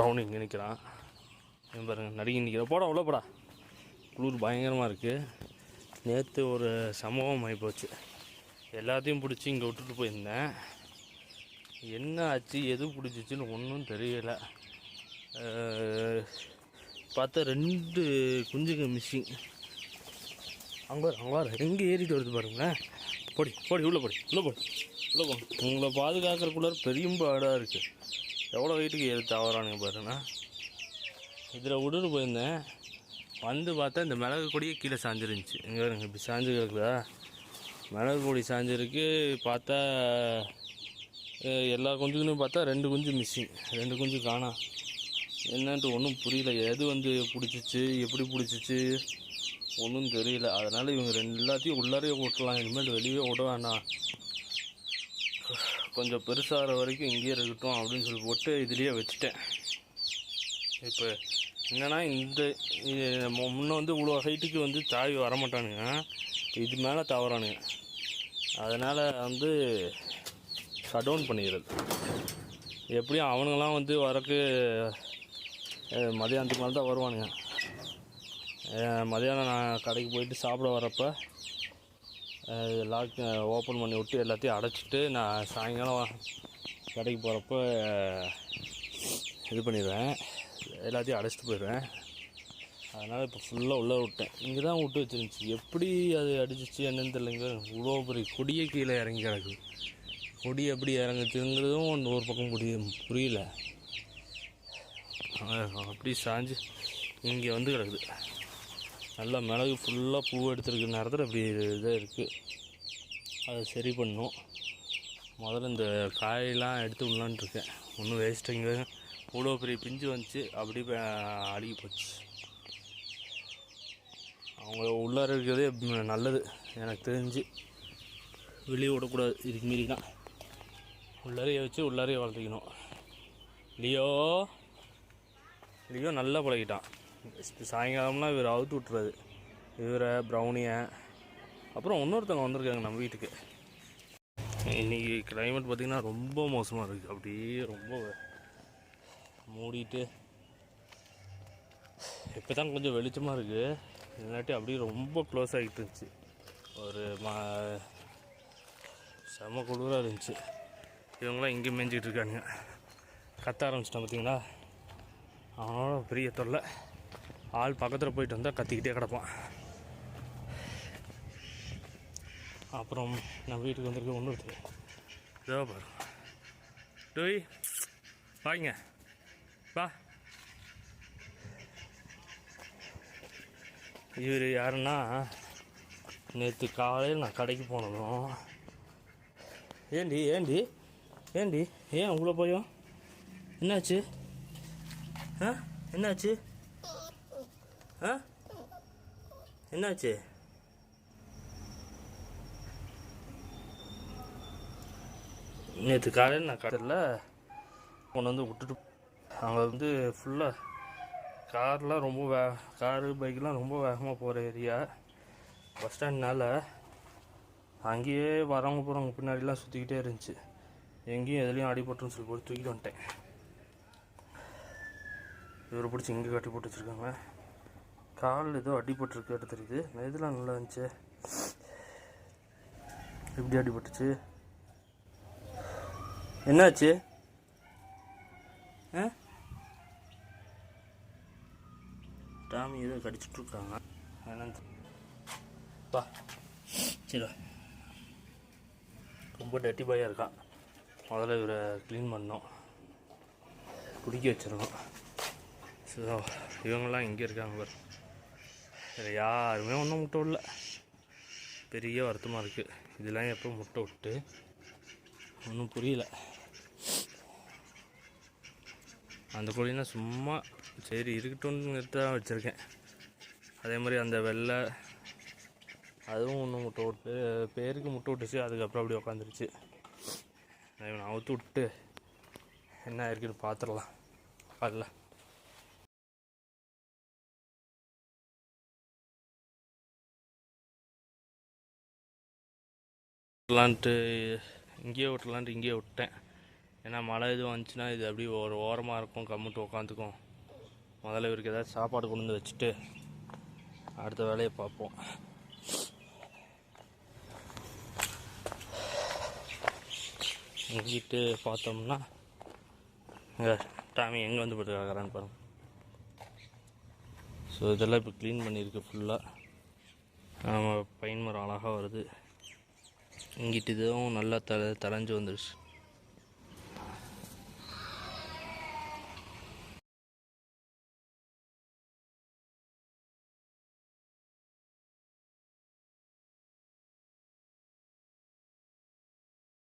Brown இங்கே நிற்கிறான். பாருங்கள் நடுங்கி நிற்கிற. போடா உள்ள போடா. குளிர் பயங்கரமாக இருக்குது. நேற்று ஒரு சம்பவம் ஆகிப்போச்சு. எல்லாத்தையும் பிடிச்சி இங்கே விட்டுட்டு போயிருந்தேன். என்ன ஆச்சு எது பிடிச்சிச்சின்னு ஒன்றும் தெரியலை. பார்த்தா 2 குஞ்சுங்க மிஸ்ஸிங். அங்கே எங்கே ஏறிட்டு வருது பாருங்களேன். போடி உள்ளே போடி. உங்களை பாதுகாக்கிறக்குள்ள பெரியம்பாடாக இருக்குது. எவ்வளோ வெயிட்டுக்கு ஏறி தவறானுங்க பாருங்கண்ணா. இதில் விட்டுட்டு போயிருந்தேன். வந்து பார்த்தா இந்த மிளகு கொடியே கீழே சாஞ்சிருந்துச்சு. எங்கே வருங்க இப்படி சாஞ்சு கிடக்குதா. மிளகு கொடி சாஞ்சிருக்கு. பார்த்தா எல்லா குஞ்சுகளையும் பார்த்தா 2 குஞ்சு மிஸ்ஸிங். 2 குஞ்சு காணா. என்னன்ட்டு ஒன்றும் புரியல. எது பிடிச்சிச்சு எப்படி பிடிச்சிச்சு ஒன்றும் தெரியல. அதனால் இவங்க எல்லாத்தையும் உள்ளாரே விட்டுலாம். இனிமேல் வெளியே விட வேண்டாம், கொஞ்சம் பெருசாகிற வரைக்கும் இங்கேயே இருக்கட்டும் அப்படின்னு சொல்லி போட்டு இதுலேயே வச்சுட்டேன். இப்போ என்னென்னா இந்த முன்ன இவ்வளோ ஹைட்டுக்கு தாவி வரமாட்டானுங்க. இது மேலே தவறானுங்க. அதனால் ஷட் டவுன் பண்ணிடுறது. எப்படியும் அவனுங்களாம் வரக்கு மதியானத்துக்கு மேலே தான் வருவானுங்க. மதியானம் நான் கடைக்கு போயிட்டு சாப்பிட வரப்போ லாக் ஓப்பன் பண்ணி விட்டு எல்லாத்தையும் அடைச்சிட்டு நான் சாயங்காலம் கடைக்கு போகிறப்ப இது பண்ணிடுவேன். எல்லாத்தையும் அடைச்சிட்டு போயிடுவேன். அதனால் இப்போ ஃபுல்லாக உள்ளே விட்டேன். இங்கே தான் விட்டு வச்சுருந்துச்சி. எப்படி அது அடிச்சிச்சு என்னன்னு தெரியலைங்க. இவ்வளோ பெரிய கொடியே கீழே இறங்கி கிடக்கு. கொடி எப்படி இறங்குச்சுங்கிறதும் ஒரு பக்கம் புரியல. அப்படி சாஞ்சு இங்கே கிடக்குது. நல்லா மிளகு ஃபுல்லாக பூ எடுத்துருக்க நேரத்தில் அப்படி இதாக இருக்குது. அதை சரி பண்ணணும். முதல்ல இந்த காயெல்லாம் எடுத்து விடலான்ட்ருக்கேன். ஒன்றும் வேஸ்ட்டுங்க. இவ்வளோ பெரிய பிஞ்சு வந்துச்சு. அப்படி அழுகி போச்சு. அவங்க உள்ளார இருக்கிறதே நல்லது எனக்கு தெரிஞ்சு. வெளியே விடக்கூடாது. இதுக்கு மீறி தான் உள்ளாரையே வச்சு உள்ளாரையே வளர்த்திக்கணும். லியோ நல்லா பழகிட்டான். சாயங்காலம்லாம் இவர் அவுத்து விட்டுறது. இவரை ப்ரௌனியை அப்புறம் இன்னொருத்தவங்க வந்திருக்காங்க நம்ம வீட்டுக்கு. இன்றைக்கி கிளைமேட் பார்த்திங்கன்னா ரொம்ப மோசமாக இருக்குது. அப்படியே ரொம்ப மூடிட்டு இப்போ தான் கொஞ்சம் வெளிச்சமாக இருக்குது. இல்லாட்டி அப்படியே ரொம்ப க்ளோஸ் ஆகிட்டு இருந்துச்சு. ஒரு செம குளிராக இருந்துச்சு. இவங்களாம் இங்கே மேய்ஞ்சிக்கிட்டு இருக்கானுங்க. கத்த ஆரம்பிச்சிட்டான் பார்த்தீங்களா. அவனோட பெரிய தொல்லை. ஆள் பக்கத்தில் போயிட்டு வந்தால் கத்திக்கிட்டே கிடப்பான். அப்புறம் நம்ம வீட்டுக்கு வந்திருக்க ஒன்று இதோ பாரு. டோய் வாங்க வா. இவர் யாருன்னா நேற்று காலையில் நான் கடைக்கு போனதும் ஏண்டி ஏன் உங்களை போயும் என்னாச்சு? என்னாச்சு? என்னாச்சு? நேற்று காலையில் நான் கடையில் கொண்டு விட்டுட்டு அங்கே ஃபுல்லாக கார்லாம் ரொம்ப காரு பைக்கெலாம் ரொம்ப வேகமாக போகிற ஏரியா. பஸ் ஸ்டாண்ட்னால அங்கேயே வரவங்க போகிறவங்க பின்னாடிலாம் சுற்றிக்கிட்டே இருந்துச்சு. எங்கேயும் எதுலேயும் அடிபட்டுன்னு சொல்லி போட்டு தூக்கிட்டு வந்துட்டேன். இவரை பிடிச்சி இங்கே கட்டி போட்டு வச்சுருக்காங்க. காலில் ஏதோ அடிபட்டுருக்கு தெரியுது. இதெல்லாம் நல்லா இருந்துச்சு. எப்படி அடிபட்டுச்சு? என்னாச்சு? டாமி ஏதோ கடிச்சிட்ருக்காங்க. பா சரி ரொம்ப டட்டி பாயாக இருக்கான். முதல்ல இவரை க்ளீன் பண்ணோம், குடிக்க வச்சிடணும். ஸோ இவங்கெல்லாம் இங்கே இருக்காங்க பாரு. வேறு யாருமே ஒன்றும் முட்டை விடல. பெரிய வருத்தமாக இருக்குது. இதெல்லாம் எப்போ முட்டை விட்டு ஒன்றும் புரியல. அந்த கோழினா சும்மா சரி இருக்கட்டும்ங்கிறது தான் வச்சுருக்கேன். அதே மாதிரி அந்த வெள்ளை அதுவும் ஒன்று முட்டை விட்டு பேருக்கு முட்டை விட்டுச்சு. அதுக்கப்புறம் அப்படி உட்காந்துருச்சு. இவனை அவுத்து விட்டு என்ன இருக்குன்னு பார்த்துடலாம். அதில் விட்டலான்ட்டு இங்கேயே விட்டேன். ஏன்னா மழை எதுவும் வந்துச்சுன்னா இது அப்படியே ஒரு ஓரமாக இருக்கும், கம்முட்டு உட்காந்துக்கும். முதல்ல இவருக்கு ஏதாவது சாப்பாடு கொண்டு வந்து வச்சுட்டு அடுத்த வேலையை பார்ப்போம். இங்கிட்டு பார்த்தோம்னா டாமி எங்கே வந்து போட்டு கிடக்குறான்னு பாருங்க. ஸோ இதெல்லாம் இப்போ க்ளீன் பண்ணியிருக்கு ஃபுல்லாக. நம்ம பைன் மரம் அழகாக வருது. இங்கிட்டு இதுவும் நல்லா தலைஞ்சு வந்துடுச்சு.